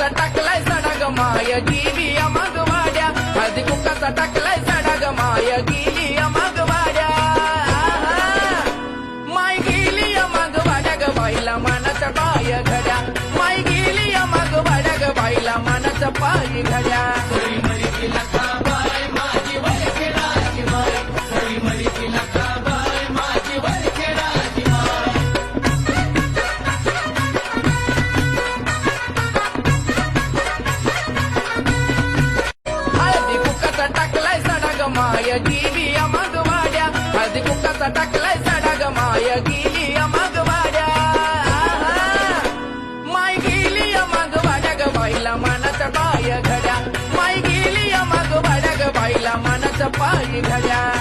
कुकाचा टाकलाय सडा ग माय गेली मग वाड्या हळदी कुकाचा टाकलाय सडा ग माय गेली मग वाड्या माय गेली मग वाड्या ग बाईला मानाचा पाय घड्या माय गेली मग वाड्या ग बाईला मानाचा पाय घड्या माय गेली मग वाड्या हळदी कुकाचा टाकलाय सडा ग माय गेली मग वाड्या माय गेली मग वाड्या ग बाईला मानाचा पाय घड्या माय गेली मग वाड्या ग बाईला मानाचा पाय घड्या